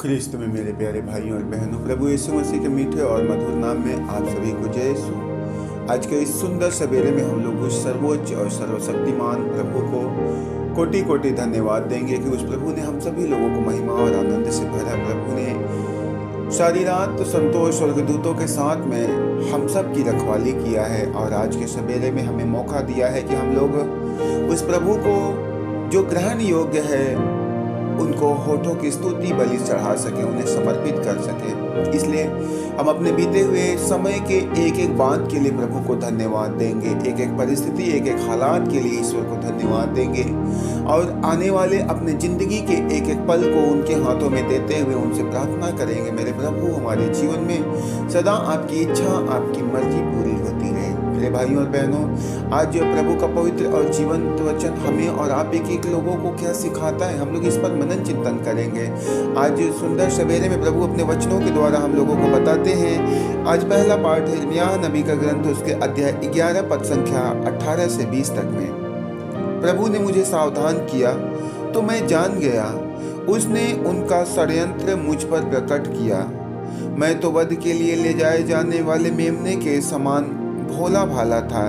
ख्रिस्त में मेरे प्यारे भाइयों और बहनों, प्रभु यीशु मसीह के मीठे और मधुर नाम में आप सभी को जय यीशु। आज के इस सुंदर सवेरे में हम लोग उस सर्वोच्च और सर्वशक्तिमान प्रभु को कोटि कोटि धन्यवाद देंगे कि उस प्रभु ने हम सभी लोगों को महिमा और आनंद से भरा। प्रभु ने सारी रात तो संतोष स्वर्गदूतों के साथ में हम सब की रखवाली किया है और आज के सवेरे में हमें मौका दिया है कि हम लोग उस प्रभु को जो ग्रहण योग्य है उनको होठों की स्तुति बलि चढ़ा सके, उन्हें समर्पित कर सके। इसलिए हम अपने बीते हुए समय के एक एक बात के लिए प्रभु को धन्यवाद देंगे, एक एक परिस्थिति, एक एक हालात के लिए ईश्वर को धन्यवाद देंगे और आने वाले अपने जिंदगी के एक एक पल को उनके हाथों में देते हुए उनसे प्रार्थना करेंगे, मेरे प्रभु हमारे जीवन में सदा आपकी इच्छा, आपकी मर्जी पूरी होती रहे। मेरे भाइयों और बहनों, आज प्रभु का पवित्र और जीवंत वचन हमें और आप एक एक लोगों को क्या सिखाता है, हम लोग इस पर मनन चिंतन करेंगे। आज सुंदर सवेरे में प्रभु अपने वचनों के द्वारा हम लोगों को बताते हैं। आज पहला पाठ है यिर्मयाह नबी का ग्रंथ, उसके अध्याय 11 पद संख्या 18 से 20 तक में। प्रभु ने मुझे सावधान किया तो मैं जान गया, उसने उनका षड्यंत्र मुझ पर प्रकट किया। मैं तो वध के लिए ले जाए जाने वाले मेमने के समान भोला भाला था।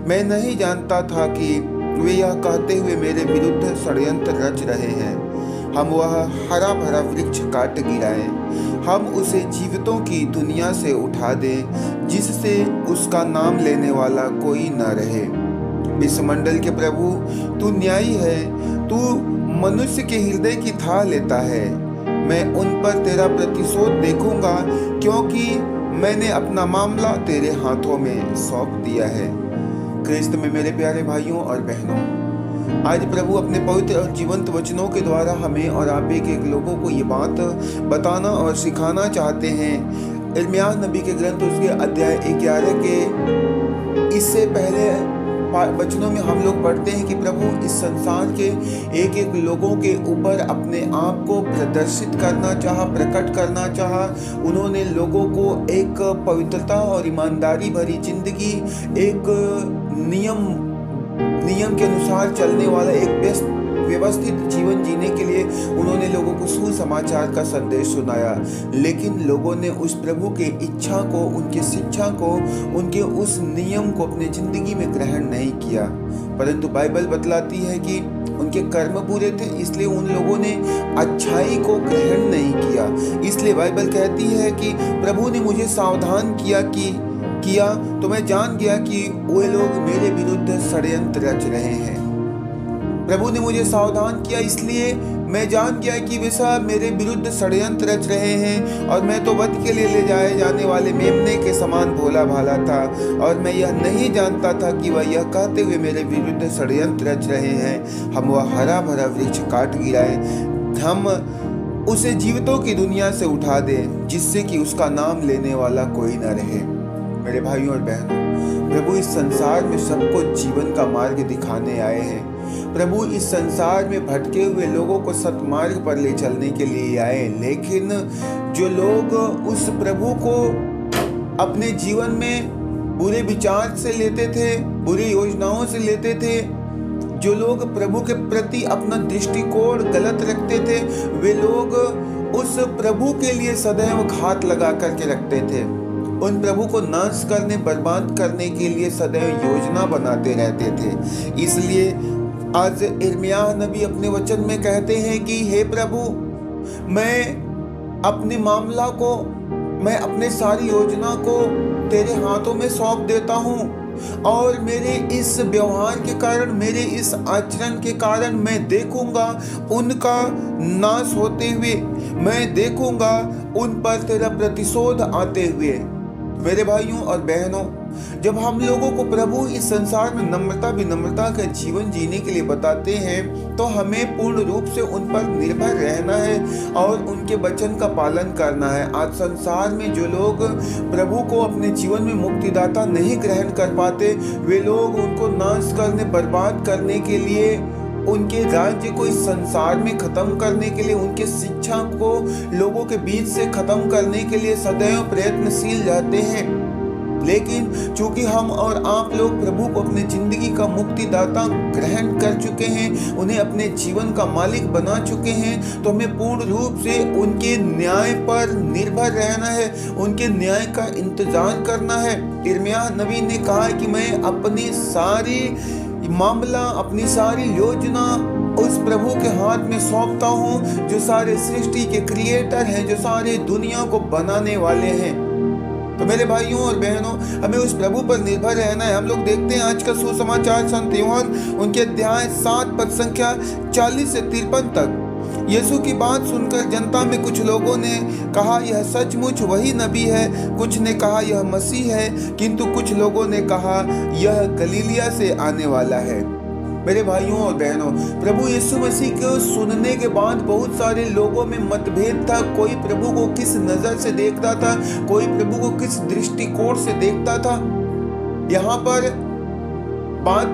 मैं नहीं जानता था कि वे यह कहते हुए मेरे विरुद्ध षड्यंत्र रच रहे हैं। हम वह हरा भरा वृक्ष काट गिराएं, हम उसे जीवितों की दुनिया से उठा दें, जिससे उसका नाम लेने वाला कोई न रहे। विश्वमंडल के प्रभु, तू न्यायी है, तू मनुष्य के हृदय की था लेता है। मैं उन पर तेरा प्रतिशोध देखूंगा, क्योंकि मैंने अपना मामला तेरे हाथों में सौंप दिया है। क्रिस्त में मेरे प्यारे भाइयों और बहनों, आज प्रभु अपने पवित्र और जीवंत वचनों के द्वारा हमें और आप एक एक लोगों को ये बात बताना और सिखाना चाहते हैं। यिर्मयाह नबी के ग्रंथ उसके अध्याय 11 के इससे पहले वचनों में हम लोग पढ़ते हैं कि प्रभु इस संसार के एक एक लोगों के ऊपर अपने आप को प्रदर्शित करना चाहा, प्रकट करना चाहा। उन्होंने लोगों को एक पवित्रता और ईमानदारी भरी जिंदगी, एक नियम के अनुसार चलने वाला एक व्यवस्थित जीवन जीने के लिए उन्होंने लोगों को सुसमाचार का संदेश सुनाया। लेकिन लोगों ने उस प्रभु के इच्छा को, उनके शिक्षा को, उनके उस नियम को अपने जिंदगी में ग्रहण नहीं किया। परंतु बाइबल बतलाती है कि उनके कर्म बुरे थे, इसलिए उन लोगों ने अच्छाई को ग्रहण नहीं किया। इसलिए बाइबल कहती है कि प्रभु ने मुझे सावधान किया तो मैं जान गया कि वे लोग मेरे विरुद्ध षड्यंत्र रच रहे हैं। प्रभु ने मुझे सावधान किया, इसलिए मैं जान गया कि वे सब मेरे विरुद्ध षड्यंत्र रच रहे हैं। और मैं तो वध के लिए ले जाए जाने वाले मेमने के समान भोला भाला था और मैं यह नहीं जानता था कि वह यह कहते हुए मेरे विरुद्ध षड्यंत्र रच रहे हैं। हम वह हरा भरा वृक्ष काट गिराए, हम उसे जीवितों की दुनिया से उठा दें, जिससे कि उसका नाम लेने वाला कोई न रहे। मेरे भाइयों और बहनों, प्रभु इस संसार में सबको जीवन का मार्ग दिखाने आए हैं। प्रभु इस संसार में भटके हुए लोगों को सतमार्ग पर ले चलने के लिए आए। लेकिन जो लोग उस प्रभु को अपने जीवन में बुरे विचार से लेते थे, बुरी योजनाओं से लेते थे, जो लोग प्रभु के प्रति अपना दृष्टिकोण गलत रखते थे, वे लोग उस प्रभु के लिए सदैव घात लगा करके रखते थे। उन प्रभु को नाश करने, बर्बाद करने के लिए सदैव योजना बनाते रहते थे। इसलिए आज यिर्मयाह नबी अपने वचन में कहते हैं कि हे प्रभु, मैं अपने मामला को, मैं अपने सारी योजना को तेरे हाथों में सौंप देता हूँ और मेरे इस व्यवहार के कारण, मेरे इस आचरण के कारण मैं देखूंगा उनका नाश होते हुए, मैं देखूंगा उन पर तेरा प्रतिशोध आते हुए। मेरे भाइयों और बहनों, जब हम लोगों को प्रभु इस संसार में नम्रता विनम्रता का जीवन जीने के लिए बताते हैं, तो हमें पूर्ण रूप से उन पर निर्भर रहना है और उनके वचन का पालन करना है। आज संसार में जो लोग प्रभु को अपने जीवन में मुक्तिदाता नहीं ग्रहण कर पाते, वे लोग उनको नाश करने, बर्बाद करने के लिए, उनके राज्य को इस संसार में खत्म करने के लिए, उनके शिक्षा को लोगों के बीच से खत्म करने के लिए सदैव प्रयत्नशील रहते हैं। लेकिन चूंकि हम और आप लोग प्रभु को अपने जिंदगी का मुक्तिदाता ग्रहण कर चुके हैं, उन्हें अपने जीवन का मालिक बना चुके हैं, तो हमें पूर्ण रूप से उनके न्याय पर निर्भर रहना है, उनके न्याय का इंतजार करना है। यिर्मयाह नबी ने कहा कि मैं अपनी सारी मामला, अपनी सारी योजना उस प्रभु के हाथ में सौंपता हूँ जो सारे सृष्टि के क्रिएटर हैं, जो सारे दुनिया को बनाने वाले हैं। तो मेरे भाइयों और बहनों, हमें उस प्रभु पर निर्भर रहना है। हम लोग देखते हैं आज का सुसमाचार संत यूहन्ना उनके अध्याय 7 पद संख्या 40 से 53 तक। यीशु की बात सुनकर जनता में कुछ लोगों ने कहा यह सचमुच वही नबी है, कुछ ने कहा यह मसीह है, किंतु कुछ लोगों ने कहा यह गलीलिया से आने वाला है। मेरे भाइयों और बहनों, प्रभु यीशु मसीह को सुनने के बाद बहुत सारे लोगों में मतभेद था। कोई प्रभु को किस नजर से देखता था, कोई प्रभु को किस दृष्टिकोण से देखता था। यहाँ पर बात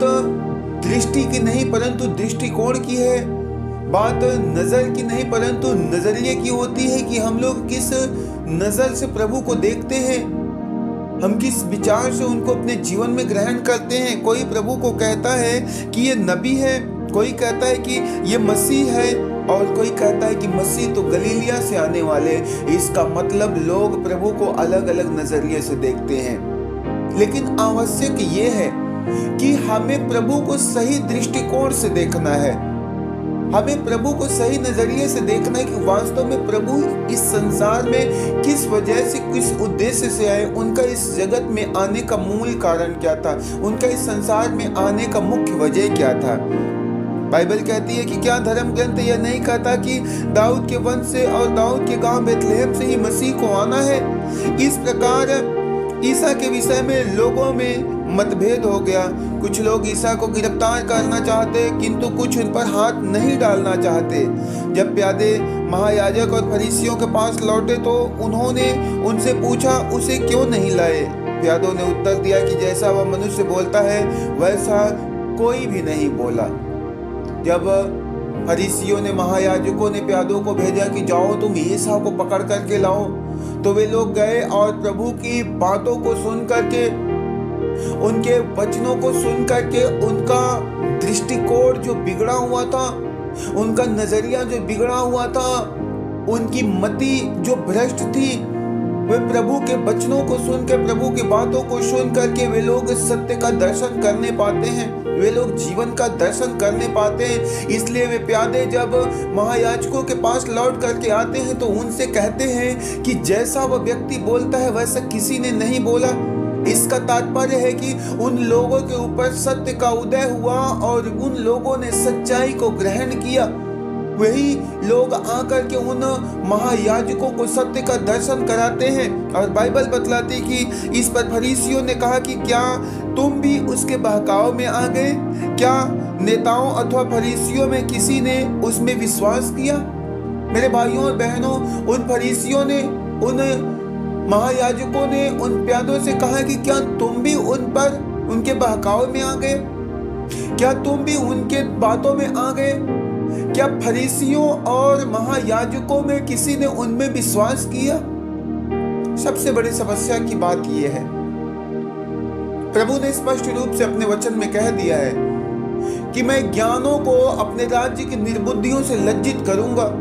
दृष्टि की नहीं परंतु दृष्टिकोण की है, बात नजर की नहीं परंतु नजरिए की होती है कि हम लोग किस नजर से प्रभु को देखते हैं, हम किस विचार से उनको अपने जीवन में ग्रहण करते हैं। कोई प्रभु को कहता है कि ये नबी है, कोई कहता है कि ये मसीह है, और कोई कहता है कि मसीह तो गलीलिया से आने वाले। इसका मतलब लोग प्रभु को अलग अलग नजरिए से देखते हैं। लेकिन आवश्यक ये है कि हमें प्रभु को सही दृष्टिकोण से देखना है, हमें प्रभु को सही नजरिए से देखना है कि वास्तव में प्रभु इस संसार में किस वजह से, किस उद्देश्य से आए, उनका इस जगत में आने का मूल कारण क्या था, उनका इस संसार में आने का मुख्य वजह क्या था। बाइबल कहती है कि क्या धर्म ग्रंथ यह नहीं कहता कि दाऊद के वंश से और दाऊद के गांव बेथलेहम से ही मसीह को आना है। इस प्रकार ईसा के विषय में लोगों में मतभेद हो गया। कुछ लोग ईसा को गिरफ्तार करना चाहते, किंतु कुछ उन पर हाथ नहीं डालना चाहते। जब प्यादे महायाजक और फरीसियों के पास लौटे तो उन्होंने उनसे पूछा उसे क्यों नहीं लाए। प्यादों ने उत्तर दिया कि जैसा वह मनुष्य बोलता है वैसा कोई भी नहीं बोला। जब फरीसियों ने, महायाजकों ने प्यादों को भेजा कि जाओ तुम ईसा को पकड़ करके लाओ, तो वे लोग गए और प्रभु की बातों को सुन करके, उनके वचनों को सुन करके, उनका दृष्टिकोण जो बिगड़ा हुआ था, उनका नजरिया जो बिगड़ा हुआ था, उनकी मति जो भ्रष्ट थी, वे प्रभु के वचनों को सुन के, प्रभु की बातों को सुन करके वे लोग सत्य का दर्शन करने पाते हैं, वे लोग जीवन का दर्शन करने पाते हैं। इसलिए वे प्यादे जब महायाजकों के पास लौट करके आते हैं तो उनसे कहते हैं कि जैसा वह व्यक्ति बोलता है वैसा किसी ने नहीं बोला। इसका तात्पर्य है कि उन लोगों के ऊपर सत्य का उदय हुआ और उन लोगों ने सच्चाई को ग्रहण किया। वही लोग आकर के उन महायाजकों को सत्य का दर्शन कराते हैं। और बाइबल बतलाती कि इस पर फरीसियों ने कहा कि क्या तुम भी उसके बहकाव में आ गए? क्या नेताओं अथवा फरीसियों में किसी ने उसमें विश्वास किया? मेरे भाइयों और बहनों, उन फरीसियों ने, उन महायाजकों ने उन प्यादों से कहा कि क्या तुम भी उन पर, उनके बहकाव में आ गए? क्या तुम भी उनके बातों में आ गए? क्या फरीसियों और महायाजकों में किसी ने उनमें विश्वास किया? सबसे बड़ी समस्या की बात यह है, प्रभु ने स्पष्ट रूप से अपने वचन में कह दिया है कि मैं ज्ञानों को अपने राज्य की निर्बुद्धियों से लज्जित करूंगा,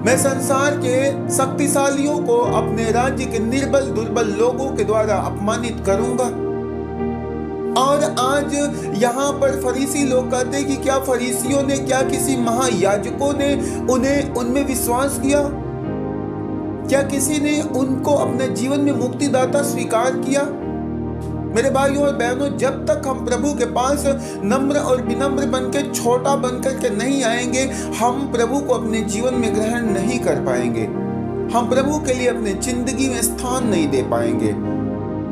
मैं संसार के शक्तिशालियों को अपने राज्य के निर्बल दुर्बल लोगों के द्वारा अपमानित करूंगा। और आज यहाँ पर फरीसी लोग कहते हैं कि क्या फरीसियों ने, क्या किसी महायाजकों ने उनमें विश्वास किया? क्या किसी ने उनको अपने जीवन में मुक्तिदाता स्वीकार किया? मेरे भाइयों और बहनों, जब तक हम प्रभु के पास नम्र और विनम्र बनकर, छोटा बनकर के नहीं आएंगे, हम प्रभु को अपने जीवन में ग्रहण नहीं कर पाएंगे, हम प्रभु के लिए अपने जिंदगी में स्थान नहीं दे पाएंगे।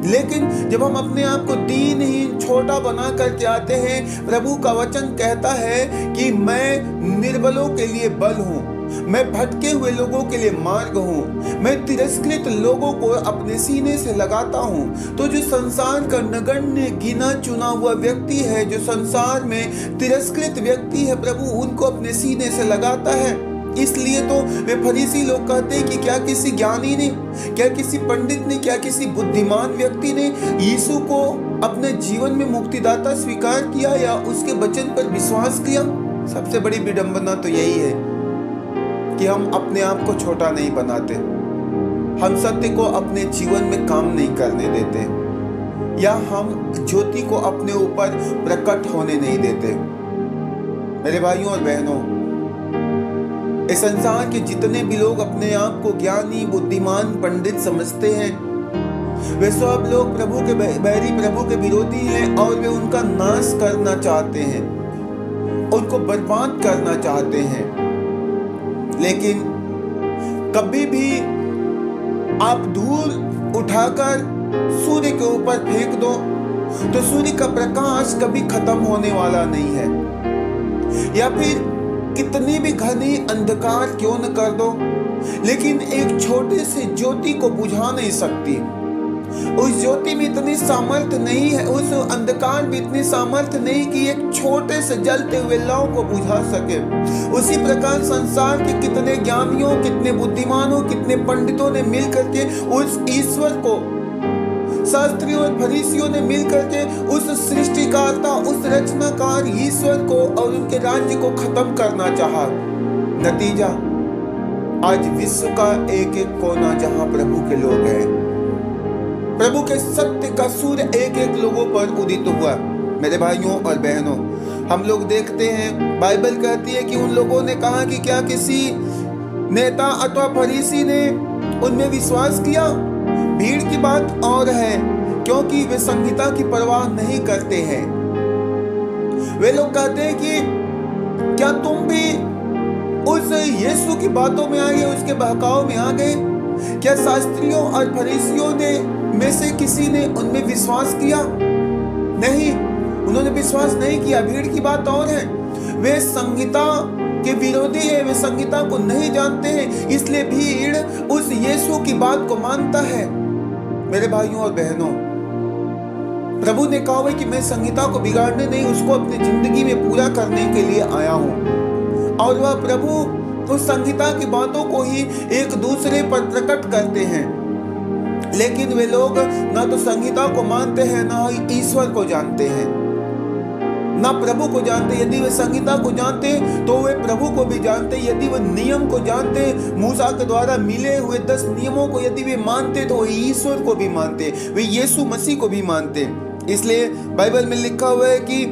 लेकिन जब हम अपने आप को दीनहीन, छोटा बना करके आते हैं, प्रभु का वचन कहता है कि मैं निर्बलों के लिए बल हूँ, मैं भटके हुए लोगों के लिए मार्ग हूँ, मैं तिरस्कृत लोगों को अपने सीने से लगाता हूँ। तो जो संसार का नगण्य गिना चुना हुआ व्यक्ति है, जो संसार में तिरस्कृत व्यक्ति है, प्रभु उनको अपने सीने से लगाता है। इसलिए तो वे फरीसी लोग कहते हैं कि क्या किसी ज्ञानी ने, क्या किसी पंडित ने, क्या किसी बुद्धिमान व्यक्ति ने यीशु को अपने जीवन में मुक्तिदाता स्वीकार किया या उसके वचन पर विश्वास किया। सबसे बड़ी विडंबना तो यही है कि हम अपने आप को छोटा नहीं बनाते, हम सत्य को अपने जीवन में काम नहीं करने देते, या हम ज्योति को अपने ऊपर प्रकट होने नहीं देते। मेरे भाइयों और बहनों, इस संसार के जितने भी लोग अपने आप को ज्ञानी, बुद्धिमान, पंडित समझते हैं, वे सब लोग प्रभु के बैरी, प्रभु के विरोधी हैं और वे उनका नाश करना चाहते हैं, उनको बर्बाद करना चाहते हैं। लेकिन कभी भी आप धूल उठाकर सूर्य के ऊपर फेंक दो तो सूर्य का प्रकाश कभी खत्म होने वाला नहीं है, या फिर कितनी भी घनी अंधकार क्यों न कर दो, लेकिन एक छोटे से ज्योति को बुझा नहीं सकती। उस ज्योति में इतनी सामर्थ्य नहीं है, उस अंधकार में इतनी सामर्थ्य नहीं कि एक छोटे से जलते हुए लौ को बुझा सके। उसी प्रकार संसार के कितने ज्ञानियों, कितने बुद्धिमानों, कितने पंडितों ने मिल करके उस ईश्वर को, शास्त्रियों और फरीसियों ने मिलकर के उस सृष्टिकर्ता, उस रचनाकार ईश्वर को और उनके राज्य को खत्म करना चाहा। नतीजा, आज विश्व का एक एक कोना जहां प्रभु के लोग हैं, प्रभु के सत्य का सूर्य एक एक लोगों पर उदित हुआ। मेरे भाइयों और बहनों, हम लोग देखते हैं, बाइबल कहती है कि उन लोगों ने कहा कि क्या किसी नेता अथवा फरीसी ने उनमें विश्वास किया। भीड़ की बात और है, क्योंकि वे संहिता की परवाह नहीं करते हैं। वे लोग कहते हैं कि क्या तुम भी उस यीशु की बातों में आ गए, उसके बहकाव में आ गए? क्या शास्त्रियों और फरीसियों ने में से किसी ने उनमें विश्वास किया? नहीं, उन्होंने विश्वास नहीं किया। भीड़ की बात और है, वे संहिता के विरोधी है, वे संहिता को नहीं जानते हैं, इसलिए भीड़ उस यीशु की बात को मानता है। मेरे भाइयों और बहनों, प्रभु ने कहा है कि मैं संहिता को बिगाड़ने नहीं, उसको अपनी जिंदगी में पूरा करने के लिए आया हूं। और वह प्रभु उस संहिता की बातों को ही एक दूसरे पर प्रकट करते हैं। लेकिन वे लोग ना तो संहिता को मानते हैं, ना ही ईश्वर को जानते हैं, ना प्रभु को जानते। यदि वे संहिता को जानते तो वे प्रभु को भी जानते। यदि वे नियम को जानते, मूसा के द्वारा मिले हुए 10 नियमों को यदि वे मानते तो वे ईश्वर को भी मानते, वे यीशु मसीह को भी मानते। इसलिए बाइबल में लिखा हुआ है कि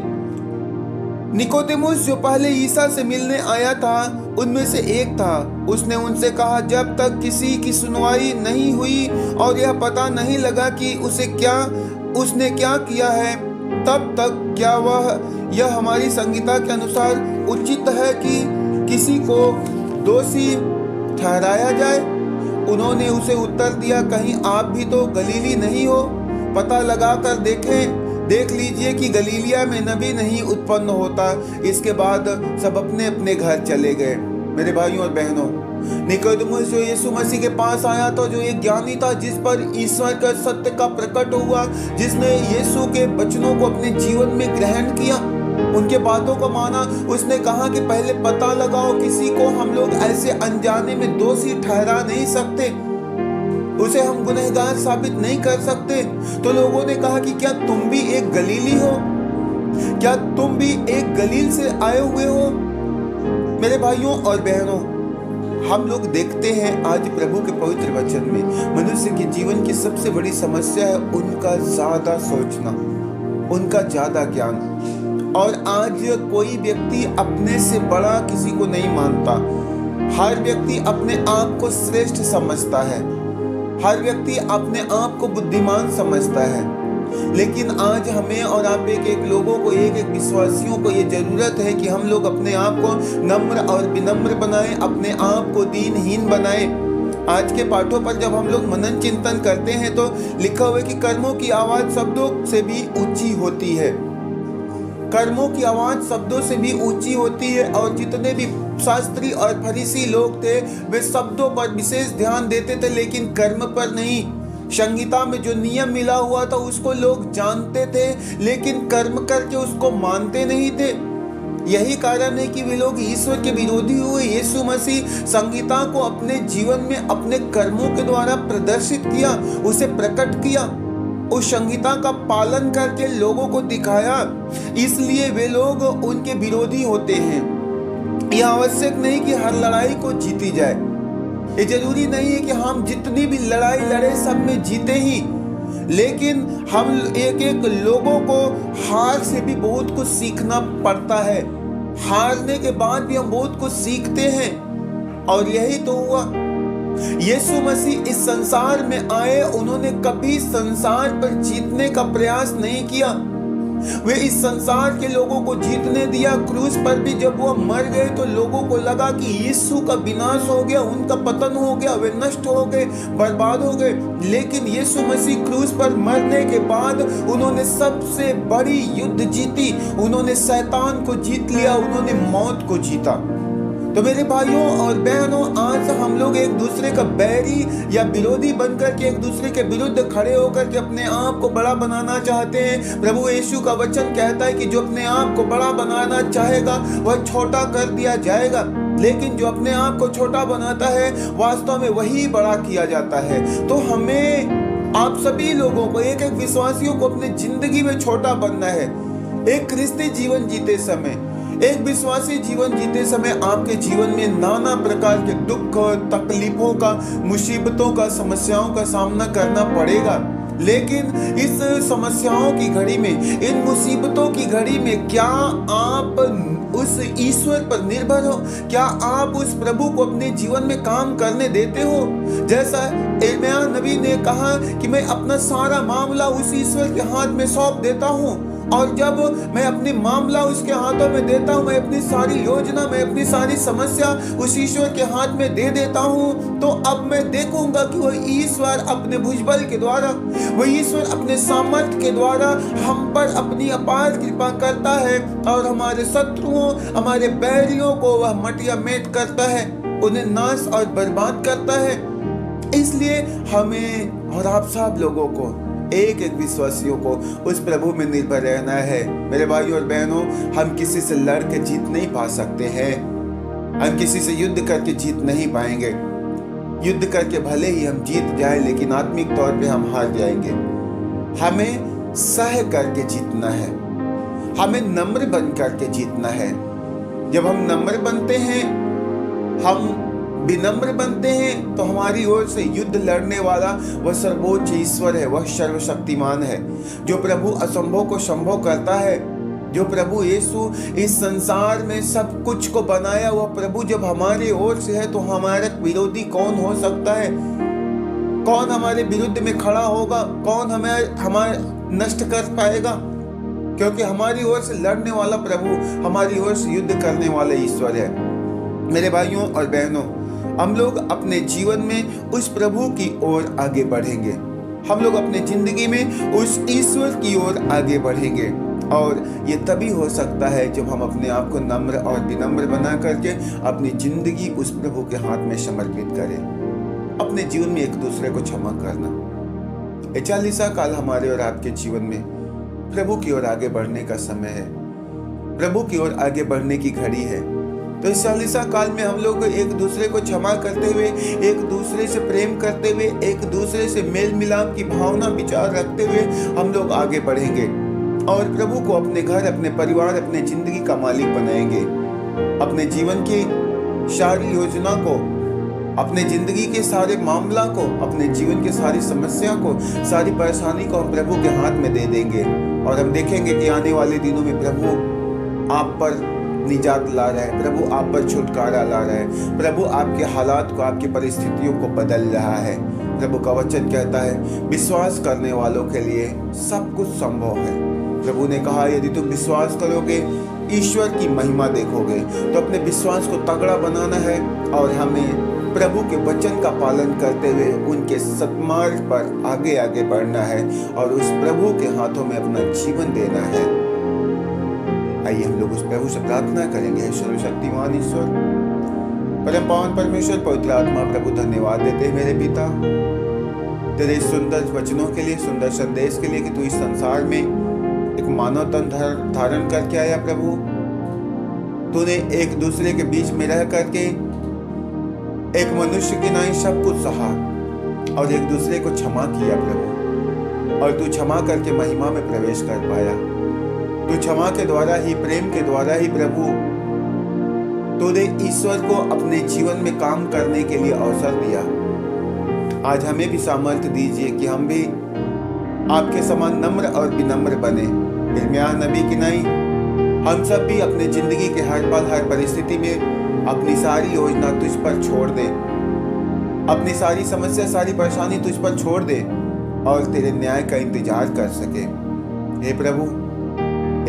निकोदेमुस जो पहले ईसा से मिलने आया था, उनमें से एक था। उसने उनसे कहा, जब तक किसी की सुनवाई नहीं हुई और यह पता नहीं लगा कि उसने क्या किया है, तब तक क्या यह हमारी संहिता के अनुसार उचित है कि किसी को दोषी ठहराया जाए? उन्होंने उसे उत्तर दिया, कहीं आप भी तो गलीली नहीं हो? पता लगा कर देख लीजिए कि गलीलिया में नबी नहीं उत्पन्न होता। इसके बाद सब अपने अपने घर चले गए। मेरे भाइयों और बहनों, निकोदेमुस जो यीशु मसीह के पास आया था, जो एक ज्ञानी था, जिस पर ईश्वर का सत्य का प्रकट हुआ, जिसने यीशु के वचनों को अपने जीवन में ग्रहण किया, उनके बातों को माना। उसने कहा कि पहले पता लगाओ, किसी को हम लोग ऐसे अनजाने में दोषी ठहरा नहीं सकते, उसे हम गुनहगार साबित नहीं कर सकते। तो लोगों ने कहा कि क्या तुम भी एक गलीली हो? क्या तुम भी एक गलील से आए हुए हो? मेरे भाइयों और बहनों, हम लोग देखते हैं आज प्रभु के पवित्र वचन में मनुष्य के जीवन की सबसे बड़ी समस्या है उनका ज्यादा सोचना, उनका ज्यादा ज्ञान। और आज कोई व्यक्ति अपने से बड़ा किसी को नहीं मानता। हर व्यक्ति अपने आप को श्रेष्ठ समझता है, हर व्यक्ति अपने आप को बुद्धिमान समझता है। लेकिन आज हमें और आप एक लोगों को, एक विश्वासियों को ये जरूरत है कि हम लोग अपने आप को नम्र और विनम्र बनाएं, अपने आप को दीनहीन बनाएं। आज के पाठों पर जब हम लोग मनन चिंतन करते हैं तो लिखा हुआ है कि कर्मों की आवाज शब्दों से भी ऊंची होती है। कर्मों की आवाज शब्दों से भी ऊंची होती है। और जितने भी शास्त्री और फरीसी लोग थे, वे शब्दों पर विशेष ध्यान देते थे, लेकिन कर्म पर नहीं। संहिता में जो नियम मिला हुआ था उसको लोग जानते थे, लेकिन कर्म करके उसको मानते नहीं थे। यही कारण है कि वे लोग ईश्वर के विरोधी हुए। यीशु मसीह संहिता को अपने जीवन में अपने कर्मों के द्वारा प्रदर्शित किया, उसे प्रकट किया, उस संहिता का पालन करके लोगों को दिखाया। इसलिए वे लोग उनके विरोधी होते हैं। यह आवश्यक नहीं कि हर लड़ाई को जीती जाए। ये जरूरी नहीं है कि हम जितनी भी लड़ाई लड़े सब में जीते ही, लेकिन हम एक एक लोगों को हार से भी बहुत कुछ सीखना पड़ता है। हारने के बाद भी हम बहुत कुछ सीखते हैं, और यही तो हुआ। यीशु मसीह इस संसार में आए, उन्होंने कभी संसार पर जीतने का प्रयास नहीं किया। वे इस संसार के लोगों को जीतने दिया। क्रूस पर भी जब वो मर गए तो लोगों को लगा कि यीशु का विनाश हो गया, उनका पतन हो गया, वे नष्ट हो गए, बर्बाद हो गए। लेकिन यीशु मसीह क्रूस पर मरने के बाद उन्होंने सबसे बड़ी युद्ध जीती। उन्होंने शैतान को जीत लिया, उन्होंने मौत को जीता। तो मेरे भाइयों और बहनों, आज हम लोग एक दूसरे का बैरी या विरोधी बनकर के एक दूसरे के विरुद्ध खड़े होकर के अपने आप को बड़ा बनाना चाहते हैं। प्रभु यीशु का वचन कहता है कि जो अपने आप को बड़ा बनाना चाहेगा वह छोटा कर दिया जाएगा, लेकिन जो अपने आप को छोटा बनाता है वास्तव में वही बड़ा किया जाता है। तो हमें आप सभी लोगों को, एक एक विश्वासियों को अपनी जिंदगी में छोटा बनना है। एक क्रिस्ती जीवन जीते समय, एक विश्वासी जीवन जीते समय आपके जीवन में नाना प्रकार के दुख, तकलीफों का, मुसीबतों का, समस्याओं का सामना करना पड़ेगा। लेकिन इस समस्याओं की घड़ी में, इन मुसीबतों की घड़ी में क्या आप उस ईश्वर पर निर्भर हो? क्या आप उस प्रभु को अपने जीवन में काम करने देते हो? जैसा यिर्मयाह नबी ने कहा कि मैं अपना सारा मामला उस ईश्वर के हाथ में सौंप देता हूँ, और जब मैं अपनी मामला उसके हाथों में देता हूँ, मैं अपनी सारी योजना, मैं अपनी सारी समस्या उस ईश्वर के हाथ में दे देता हूँ, तो अब मैं देखूंगा कि वह ईश्वर अपने भुजबल के द्वारा, वह ईश्वर अपने सामर्थ्य के द्वारा हम पर अपनी अपार कृपा करता है, और हमारे शत्रुओं, हमारे बैरियों को वह मटिया मेट करता है, उन्हें नाश और बर्बाद करता है। इसलिए हमें और आप सब लोगों को, एक एक विश्वासियों को उस प्रभु में निर्भर रहना है। मेरे भाइयों और बहनों, हम किसी से लड़ के जीत नहीं पा सकते हैं। हम किसी से युद्ध करके जीत नहीं पाएंगे। युद्ध करके भले ही हम जीत जाए, लेकिन आत्मिक तौर पे हम हार जाएंगे। हमें सह करके जीतना है, हमें नम्र बन करके जीतना है। जब हम नम्र बनते हैं, हम विनम्र बनते हैं, तो हमारी ओर से युद्ध लड़ने वाला वह सर्वोच्च ईश्वर है, वह सर्वशक्तिमान है, जो प्रभु असंभव को संभव करता है। जो प्रभु यीशु इस संसार में सब कुछ को बनाया, वह प्रभु जब हमारी ओर से है तो हमारा विरोधी कौन हो सकता है? कौन हमारे विरुद्ध में खड़ा होगा? कौन हमारे नष्ट कर पाएगा? क्योंकि हमारी ओर से लड़ने वाला प्रभु, हमारी ओर से युद्ध करने वाला ईश्वर है। मेरे भाइयों और बहनों, हम लोग अपने जीवन में उस प्रभु की ओर आगे बढ़ेंगे। हम लोग अपने जिंदगी में उस ईश्वर की ओर आगे बढ़ेंगे, और ये तभी हो सकता है जब हम अपने आप को नम्र और विनम्र बना करके अपनी जिंदगी उस प्रभु के हाथ में समर्पित करें। अपने जीवन में एक दूसरे को क्षमा करना। ये 40 काल हमारे और आपके जीवन में प्रभु की ओर आगे बढ़ने का समय है, प्रभु की ओर आगे बढ़ने की घड़ी है। तो इस 40 काल में हम लोग एक दूसरे को क्षमा करते हुए, एक दूसरे से प्रेम करते हुए, एक दूसरे से मेल मिलाप की भावना विचार रखते हुए हम लोग आगे बढ़ेंगे, और प्रभु को अपने घर, अपने परिवार, अपने जिंदगी का मालिक बनाएंगे। अपने जीवन की सारी योजना को, अपने जिंदगी के सारे मामला को, अपने जीवन के सारी समस्या को, सारी परेशानी को हम प्रभु के हाथ में दे देंगे, और हम देखेंगे कि आने वाले दिनों में प्रभु आप पर निजात ला रहा है, प्रभु आप पर छुटकारा ला रहा है, प्रभु आपके हालात को, आपकी परिस्थितियों को बदल रहा है। प्रभु का वचन कहता है, विश्वास करने वालों के लिए सब कुछ संभव है। प्रभु ने कहा, यदि तुम विश्वास करोगे, ईश्वर की महिमा देखोगे। तो अपने विश्वास को तगड़ा बनाना है, और हमें प्रभु के वचन का पालन करते हुए उनके सत्मार्ग पर आगे आगे बढ़ना है, और उस प्रभु के हाथों में अपना जीवन देना है। आइए हम लोग उस प्रभु से प्रार्थना करेंगे। सर्वशक्तिमान ईश्वर, परम पावन परमेश्वर, पवित्र आत्मा, प्रभु धन्यवाद देते हैं मेरे पिता तेरे सुंदर वचनों के लिए, सुंदर संदेश के लिए कि तू इस संसार में एक मानव तन धारण करके आया प्रभु। तूने एक दूसरे के बीच में रह करके एक मनुष्य की नाई सब कुछ सहा और एक दूसरे को क्षमा किया प्रभु। और तू क्षमा करके महिमा में प्रवेश कर पाया। तू क्षमा के द्वारा ही, प्रेम के द्वारा ही प्रभु तूने ईश्वर को अपने जीवन में काम करने के लिए अवसर दिया। आज हमें भी सामर्थ्य दीजिए कि हम भी आपके समान नम्र और विनम्र बने। यिर्मयाह नबी की नहीं, हम सब भी अपने जिंदगी के हर पल, हर परिस्थिति में अपनी सारी योजना तुझ पर छोड़ दे, अपनी सारी समस्या, सारी परेशानी तुझ पर छोड़ दे और तेरे न्याय का इंतजार कर सके। हे प्रभु,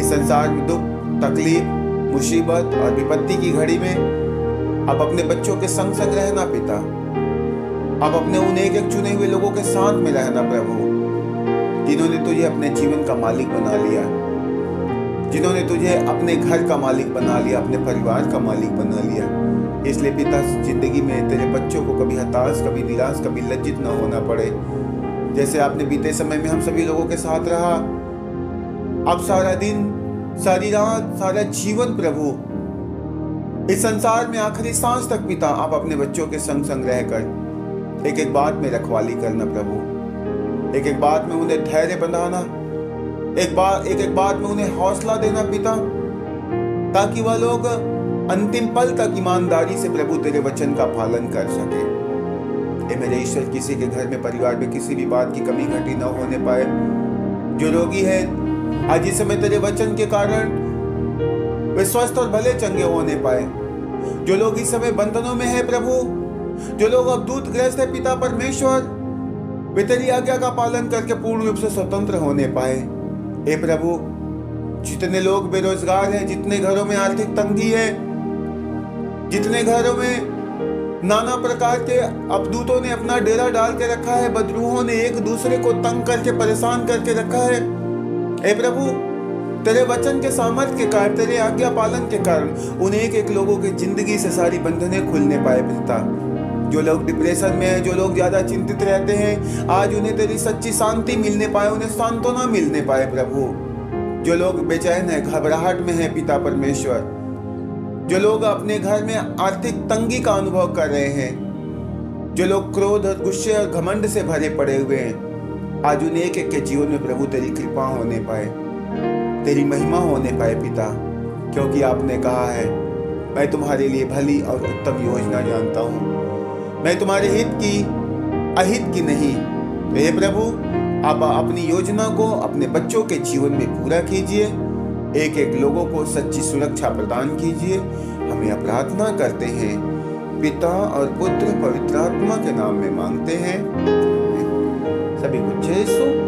इस संसार में दुख, तकलीफ, मुसीबत और विपत्ति की घड़ी में अब अपने बच्चों के संग संग रहना पिता। अब अपने उन एक एक चुने हुए लोगों के साथ में रहना प्रभु, जिन्होंने तुझे अपने जीवन का मालिक बना लिया, जिन्होंने तुझे अपने घर का मालिक बना लिया, अपने परिवार का मालिक बना लिया। इसलिए पिता, जिंदगी में तेरे बच्चों को कभी हताश, कभी निराश, कभी लज्जित न होना पड़े। जैसे आपने बीते समय में हम सभी लोगों के साथ रहा, अब सारा दिन, सारी रात, सारा जीवन प्रभु, इस संसार में आखिरी सांस तक पिता आप अपने बच्चों के संग संग रहकर एक एक बात में रखवाली करना प्रभु, एक एक बात में उन्हें धैर्य बंधाना, एक बात में उन्हें हौसला देना पिता, ताकि वह लोग अंतिम पल तक ईमानदारी से प्रभु तेरे वचन का पालन कर सके। ए मेरे ईश्वर, किसी के घर में, परिवार में किसी भी बात की कमी घटी न होने पाए। जो रोगी है आज इस समय तेरे वचन के कारण वे स्वस्थ और भले चंगे होने पाए। जो लोग इस समय बंधनों में है प्रभु, जो लोग अब दूतग्रस्त है पिता परमेश्वर, वे तेरी आज्ञा का पालन करके पूर्ण रूप से स्वतंत्र होने पाए। हे प्रभु, जितने लोग बेरोजगार हैं, जितने घरों में आर्थिक तंगी है, जितने घरों में नाना प्रकार के अपदूतों ने अपना डेरा डाल के रखा है, बदरूहों ने एक दूसरे को तंग करके परेशान करके रखा है, हे प्रभु तेरे वचन के सामर्थ्य के कारण, तेरे आज्ञा पालन के कारण उन एक एक लोगों की जिंदगी से सारी बंधनें खुलने पाए पिता। जो लोग डिप्रेशन में हैं, जो लोग ज्यादा चिंतित रहते हैं, आज उन्हें तेरी सच्ची शांति मिलने पाए, उन्हें सांत्वना मिलने पाए प्रभु। जो लोग बेचैन है, घबराहट में है पिता परमेश्वर, जो लोग अपने घर में आर्थिक तंगी का अनुभव कर रहे हैं, जो लोग क्रोध और गुस्से और घमंड से भरे पड़े हुए हैं, आज उन एक एक के जीवन में प्रभु तेरी कृपा होने पाए, तेरी महिमा होने पाए पिता। क्योंकि आपने कहा है, मैं तुम्हारे लिए भली और उत्तम योजना जानता हूँ, मैं तुम्हारे हित की अहित की नहीं। हे प्रभु, आप अपनी योजना को अपने बच्चों के जीवन में पूरा कीजिए, एक एक लोगों को सच्ची सुरक्षा प्रदान कीजिए। हम यह प्रार्थना करते हैं पिता और पुत्र पवित्र आत्मा के नाम में मांगते हैं। सभी को जय यीशु।